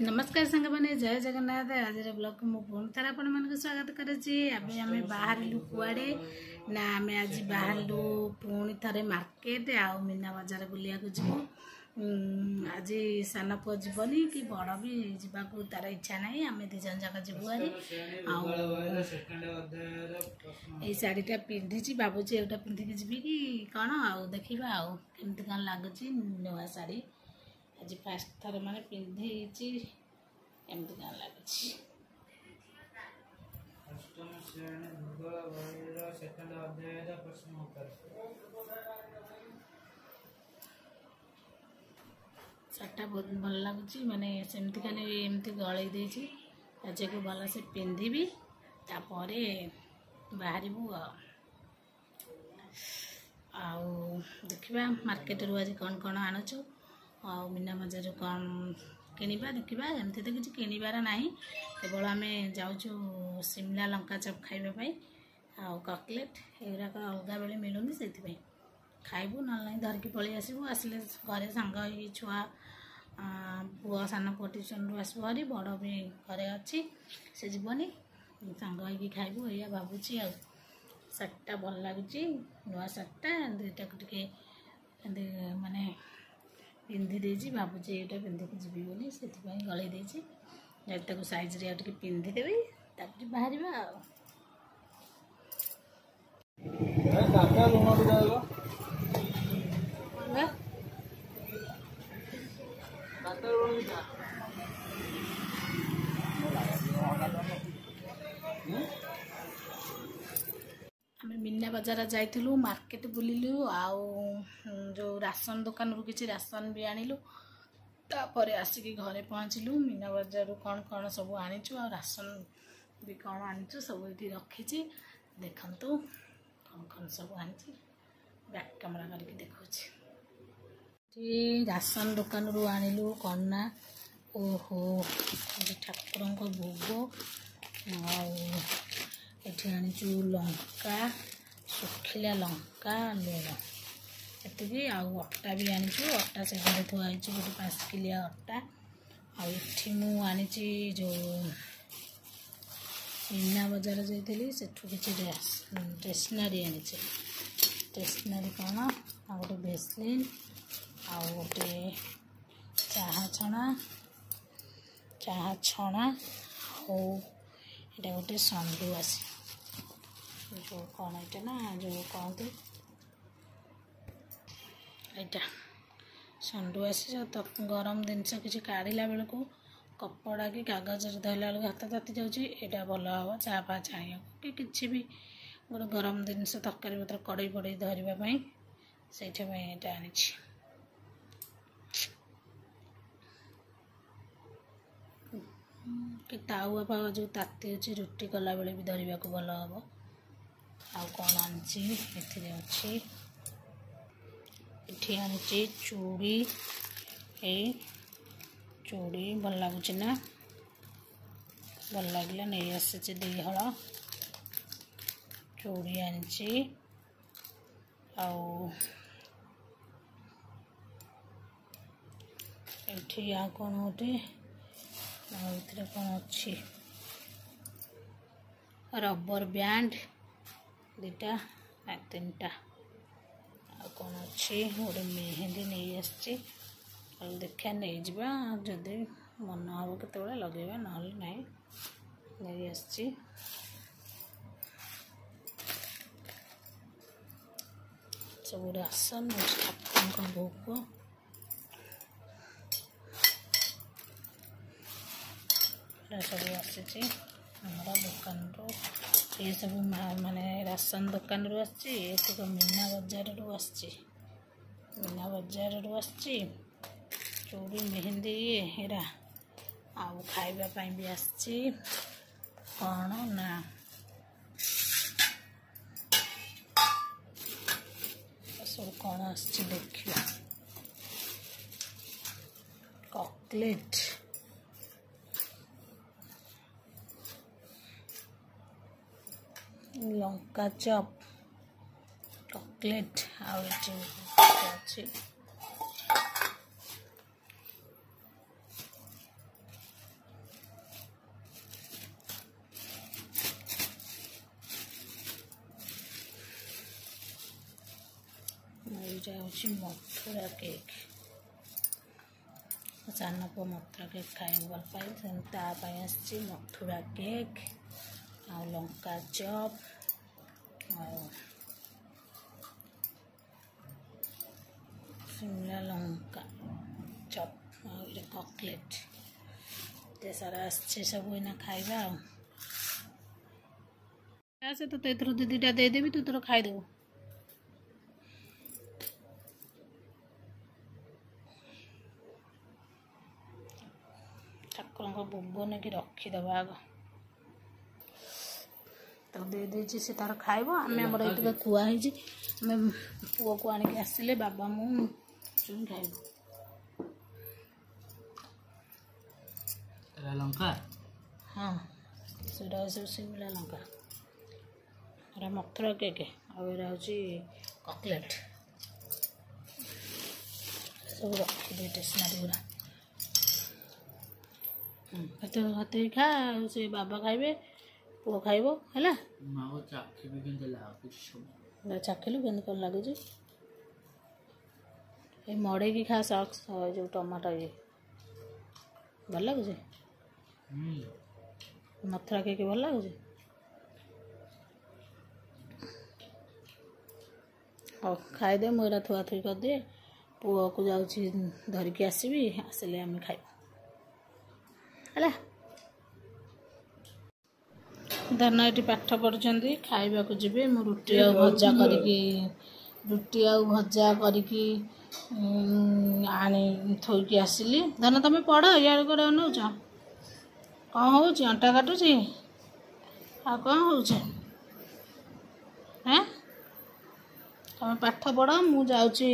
नमस्कार सांग मैंने जय जगन्नाथ। आज ब्लॉग को मुझे पुणी थर आपण मान स्वागत करुच्ची। अभी आम बाहरलु कुआड़े ना आम आज बाहरलु पुणी थे मार्केट आउ मीना बजार बुलिया जीवु। आज सान पु जीवनी कि बड़ भी जावाक तार इच्छा ना आम दी जन जाक जीवु हारी। शाढ़ीटा पिंधि भावुची एटा पिंधिकी जीवी कि कौन आउ देखा आउ केमती कौन लगुच नुआ शाढ़ी। आज फास्ट थर मैंने पिंधि एमती कौन लगुच। शार्टा बहुत भल लगुच माने सेमती खाली एमती गलई देछि। आज को भल से पिंधि तापर बाहर देखा मार्केट रू आज कौन कौन आणुचु आ मीना बजार कौन किनिबा देखा। एमती तो किसी किणवार ना केवल आम जाऊँ शिमला लंका चप खाइबापी आ कटलेट एगुराक अलग बेले मिलूनी से खाइबू ना धरिकी पलि आसबू। आसिले घरे सांग छुआ पुआ सान पुआ ट्यूशन रू आसबू हरी बड़ भी घरे अच्छी से जीवनी सांग खाइबू या भावुची। आ शार्टा भल लगुच नुआ शार्टा दुईटा टे माने पिंधि देछि भावुची एटा पिंधिकी जीवी बोली से गलई देछि। जब साइज रे टे पिंधिदेवी तापर बाहरिबा आम मीना बजार जाइलु मार्केट बुलिलु आउ जो राशन दुकान रू किसी राशन भी आणिलु। तापर आसिकी घरे पहुँचलु मीना बजार कौन कौन सब आनीचु आ राशन भी कौन आनीचु सब ये रखी देखु कौन कौन सब आनी बैक कैमरा करके देखुची। राशन दुकान रू आणिलु कौन ना ओहो ठाकुर भोग एठी आनीचु लंका सुखिला लंका लुण एति अटा भी आनीचु। अटा से घरे थुआई गोटे 5 किलिया अटा आठी मु आनी जो मीना बजार जाइली सेठू किसी स्टेशनरी आनी स्टेशनरी कौन आ गोटे भेसलिन आ गोटे चाहा छणा हो एटा गोटे संडू आसी जो कौन एटा ना जो कहते एटा संडू आसी तो गरम जिनस किसी काढ़ला बेलू कपड़ा कि कागज धरला बेलू हाथ ताती जाऊँगा भल हम चा फा छाणिया कि किसी भी गोटे गरम जिनस तरकारी पत्र कड़े पड़े धरवाई से आनी कि तावा फावा जो ताती अच्छी रुटी कला बेले भी धरवा को भल हम। आ कौन आनी एठी आनी चूड़ी चूड़ी भल लगुच ना भल लगे नहीं आसी दी हल चूड़ी आनी एठी आ कौन गोटे कौन अच्छी रबर बैंड दुटा 3टा आ कौन अच्छी गोटे मेहंदी नहीं आसी देखा नहीं जा जदि मन हम के लगेगा ना नहीं आसी। सब राशन ठाकुर भोग सब आसी दुकान रू ये सब माने राशन दुकान रू आसी मीना बजार रू आसी मीना बजार रू आसी चूड़ी मेहंदी हेरा आउ खाइबा भी आसी कौन ना सब कौन आसी देखिए कटलेट लंका चप कटलेट अच्छी ଏଇଟା ହେଉଛି ମଥୁରା କେକ୍। ସାନ ପୁଅ ମଥୁରା କେକ୍ ଖାଇବାକୁ ଭଲ ପାଏ, ସେମିତି ତା ପାଇଁ ଆସିଛି ମଥୁରା କେକ୍ ଆଉ ଲଙ୍କା ଚପ୍ ଆଉ ଶିମଲା ଲଙ୍କା ଚପ୍ ଆଉ ଏଇଟା କକଲେଟ୍। ଏତେ ସାରା ଆସିଛି ସବୁ, ଏଇନା ଖାଇବା ଆଉ। ଆସେ ତୋତେ ଏଥର ଦିଦିଟା ଦେଇଦେବି, ତୁ ତୋର ଖାଇଦେବୁ। ଠାକୁରଙ୍କ ଭୋଗ ନେଇକି ରଖିଦେବା ଆଗ। ତାକୁ ଦେଇଦେଇଛି, ସେ ତାର ଖାଇବ। ଆମେ ଆମର ଏଇଠି କୁଆ ହେଇଛି, ଆମେ ପୁଅକୁ ଆଣିକି ଆସିଲେ ବାବା ମୁଁ ଚୁଇଁ ଖାଇବୁ। ଲଙ୍କା, ହଁ ସେଇଟା ସବୁ ଶିମଲା ଲଙ୍କା। ଏଇଟା ମଥୁରା କେକ୍ ଆଉ ଏଇଟା ହେଉଛି କକଲେଟ୍। ସବୁ ରଖିଦେଇ ଷ୍ଟେସନାରୀ ଗୁଡ଼ା। ହାତେ ଖା, ଆଉ ସେ ବାବା ଖାଇବେ, ପୁଅ ଖାଇବ ହେଲା। ଚାଖିଲୁ କେମିତି କ'ଣ ଲାଗୁଛି? ଏ ମଡ଼େଇକି ଖା ସକ୍ସ, ଯେଉଁ ଟମାଟୋ ଇଏ ଭଲ ଲାଗୁଛି। ମଥୁରା କେକ୍ ଭଲ ଲାଗୁଛି। ହଉ ଖାଇଦେ, ମୁଁ ଏଇଟା ଥୁଆଥୁଇ କରିଦିଏ। ପୁଅକୁ ଯାଉଛି ଧରିକି ଆସିବି, ଆସିଲେ ଆମେ ଖାଇବୁ ହେଲା। ଧନ ଏଠି ପାଠ ପଢ଼ୁଛନ୍ତି, ଖାଇବାକୁ ଯିବେ। ମୁଁ ରୁଟି ଆଉ ଭଜା କରିକି ଆଣି ଥୋଇକି ଆସିଲି। ଧନ ତମେ ପଢ଼, ଇଆଡ଼େ କୁଆଡ଼େ ଅନଉଛ? କ'ଣ ହେଉଛି? ଅଣ୍ଟା କାଟୁଛି? ଆଉ କ'ଣ ହେଉଛି? ହେଁ, ତମେ ପାଠ ପଢ଼, ମୁଁ ଯାଉଛି।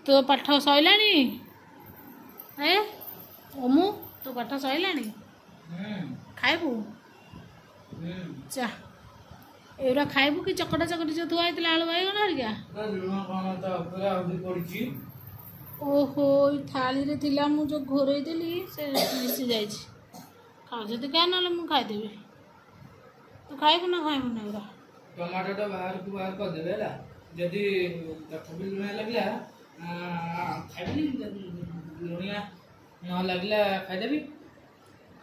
ତୋ ପାଠ ସରିଲାଣି? ମୁଁ ତୋ ପାଠ ସରିଲାଣି? ଖାଇବୁ? ଚା ଏଗୁଡ଼ା ଖାଇବୁ କି? ଚକଟା ଚକଟି ଯେଉଁ ଥୁଆ ହେଇଥିଲା ଆଳୁ ବାଇଗଣ ହେରିକା। ଓହୋ, ଏଇ ଥାଳିରେ ଥିଲା, ମୁଁ ଯେଉଁ ଘୋରେଇ ଦେଲି ସେ ମିଶି ଯାଇଛି। ଖାଉ ଯଦି ଖା, ନହେଲେ ମୁଁ ଖାଇଦେବି। ତୁ ଖାଇବୁ ନା ଖାଇବୁନି? ଏଗୁଡ଼ା ଟମାଟୋଟା ବାହାରକୁ ବାହାର କରିଦେବେ ହେଲା। ଯଦି ତଥାପି ଲୁଣ ଲାଗିଲା ଖାଇବିନି, ଯଦି ଲୁଣିଆ ନ ଲାଗିଲା ଖାଇଦେବି।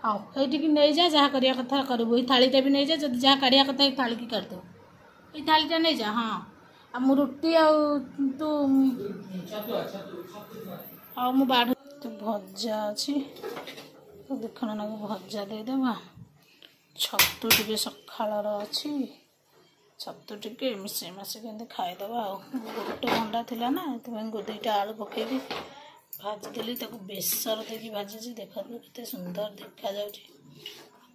ହଉ, ଏଇଠିକି ନେଇଯା, ଯାହା କରିବା କଥା କରିବୁ। ଏଇ ଥାଳିଟା ବି ନେଇଯା, ଯଦି ଯାହା କାଢ଼ିବା କଥା ଏଇ ଥାଳିକି କାଢ଼ିଦେବୁ। ଏଇ ଥାଳିଟା ନେଇଯା। ହଁ, ଆଉ ମୁଁ ରୁଟି ଆଉ ତୁ ହଉ ମୁଁ ବାଢ଼ୁ। ତୁ ଭଜା ଅଛି, ଦେଖଣ ନାକୁ ଭଜା ଦେଇଦେବା। ଛତୁ ଟିକେ ସକାଳର ଅଛି, ଛତୁ ଟିକେ ମିଶେଇ ମାସିକି ଏମିତି ଖାଇଦେବା ଆଉ। ଗୋଟେ ଅଣ୍ଡା ଥିଲା ନା, ସେଥିପାଇଁ 2ଟା ଆଳୁ ପକେଇକି ଭାଜିଦେଲି। ତାକୁ ବେସର ଦେଇକି ଭାଜିଛି। ଦେଖନ୍ତୁ କେତେ ସୁନ୍ଦର ଦେଖାଯାଉଛି।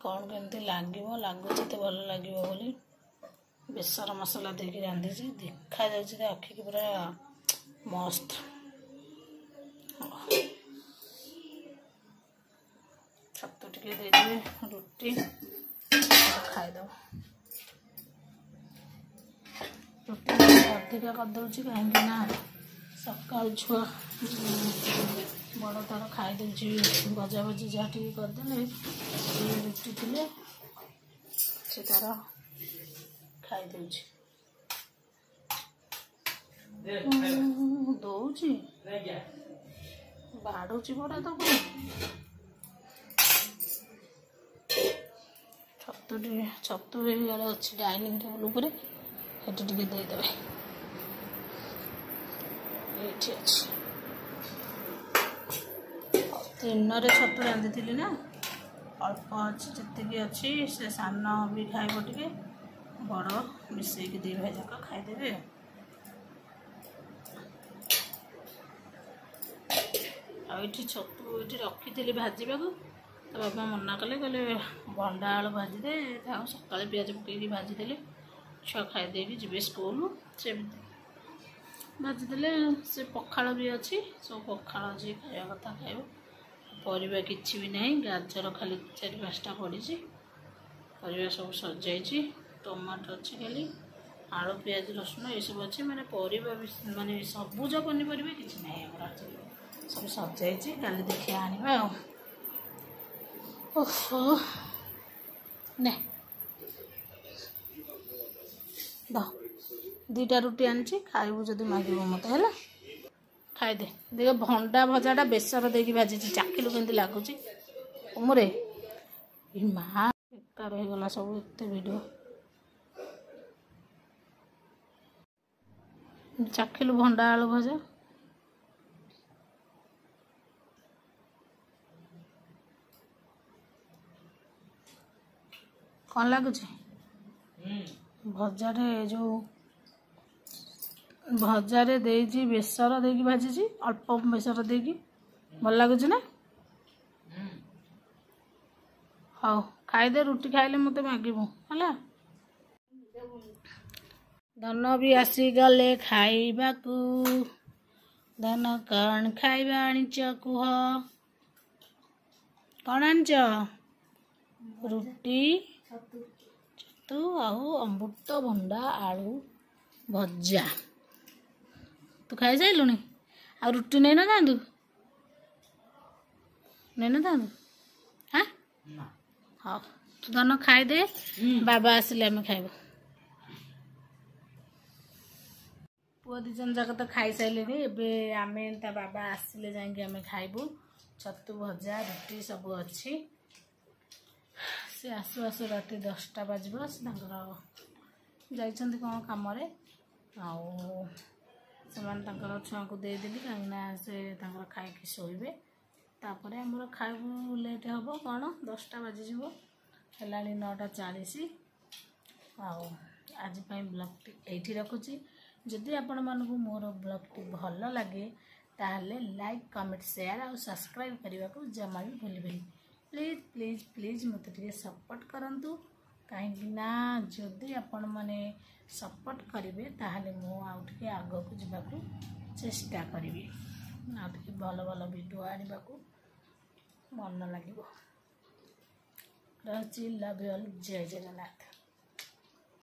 କ'ଣ କେମିତି ଲାଗିବ? ଲାଗୁଛି ଏତେ ଭଲ ଲାଗିବ ବୋଲି ବେସର ମସଲା ଦେଇକି ରାନ୍ଧିଛି। ଦେଖାଯାଉଛି ତା ଆଖିକି ପୁରା ମସ୍ତ। ଛତୁ ଟିକେ ଦେଇଦେବେ, ରୁଟି ଖାଇଦେବ। ରୁଟି ଅଧିକା କରିଦେଉଛି, କାହିଁକି ନା ସକାଳୁ ଛୁଆ ବଡ଼ ତାର ଖାଇଦେଉଛି। ଭଜା ଭଜି ଯାହା ଟିକେ କରିଦେଲେ, ରୁଟି ଥିଲେ ସେ ତାର ଖାଇଦେଉଛି। ଦଉଛି ବାଡ଼ୁଛି ପରା ତାକୁ। ଛତୁ ଇଆଡ଼େ ଅଛି ଡାଇନିଂ ଟେବୁଲ ଉପରେ, ସେଠି ଟିକେ ଦେଇଦେବେ। ଏଇଠି ଅଛି। ଦିନରେ ଛତୁ ରାନ୍ଧିଥିଲି ନା, ଅଳ୍ପ ଅଛି, ଯେତିକି ଅଛି ସେ ସାନ ବି ଖାଇବ ଟିକେ, ବଡ଼ ମିଶେଇକି 2 ଭାଇ ଯାକ ଖାଇଦେବେ। ଆଉ ଏଇଠି ଛତୁ ଏଇଠି ରଖିଥିଲି ଭାଜିବାକୁ, ତା ବାବା ମନା କଲେ, କହିଲେ ଭଣ୍ଡା ଆଳୁ ଭାଜିଦେ। ଆଉ ସକାଳେ ପିଆଜ ପକେଇକି ଭାଜିଦେଲେ, ଛୁଆ ଖାଇଦେଇକି ଯିବେ ସ୍କୁଲ। ସେମିତି ଭାଜିଦେଲେ। ସେ ପଖାଳ ବି ଅଛି, ସବୁ ପଖାଳ ଅଛି, ଖାଇବା କଥା ଖାଇବ। ପରିବା କିଛି ବି ନାହିଁ, ଗାଜର ଖାଲି 4-5ଟା ପଡ଼ିଛି। ପରିବା ସବୁ ସଜାଇଛି, ଟମାଟୋ ଅଛି ଖାଲି, ଆଳୁ ପିଆଜ ରସୁଣ ଏସବୁ ଅଛି। ମାନେ ପରିବା ମାନେ ସବୁଜ ପନିପରିବା କିଛି ନାହିଁ ଆମର। ସବୁ ସଜାଇଛି, କାଲି ଦେଖିବା ଆଣିବା ଆଉ। ଓହୋ, ନେ ଦ 2टा रुटी आनी खाइबू जदि मागिबू मत है खाइदे देख भंडा भजाटा बेसर देकी भाजी चाखिलु केमती लगुच मुरे माँ बेकार होगला सब एत वीडियो चाखिलु भंडा आलू भजा कौन लगुच भजारे जो भजारे देजी बेसर देकी भाजी अल्प बेसर देकी भल लगुच ना हाँ खाइदे रुटी खाइले मत मागिबू है धन भी आसीगले खाइबाकू धन कौन खाइबा आनिच कुह कौन आनिच रुटी छतु आउ अमृत भंडा आलू भजा तू खाई साइलुनी आ रुटी नहीं ना था हाँ हाँ तू धन खाइदे बाबा आसिले आम खाइबू पुआ दी जन जाक तो खाई सारे एबे आमे ता बाबा आसिले जाके आम खाइबू छतु भजा रुटी सब अच्छी से आसु आसु राति 10टा बाजब जाइछन्ति कौन कम छुआ को देदेली कहीं से खाई शोबे तापर आमर खाइबू लेट हम कौन 10टा बाजिज है 9:40 आज ब्लॉग टी रखुची जदि आपण मानक मोर ब्लॉग टी भल लगे ताहले लाइक कमेंट शेयर और सब्सक्राइब करने को जमा भी भूलिबेनी प्लीज प्लीज प्लीज मत सपोर्ट करंतु कहीं जदि आपण माने सपोर्ट करेंगे ताहले मु आउटे आग को जावाक चेष्टा करी आउटे भल भल वीडियो आने को मन लगे रही लव यू ऑल जय जगन्नाथ।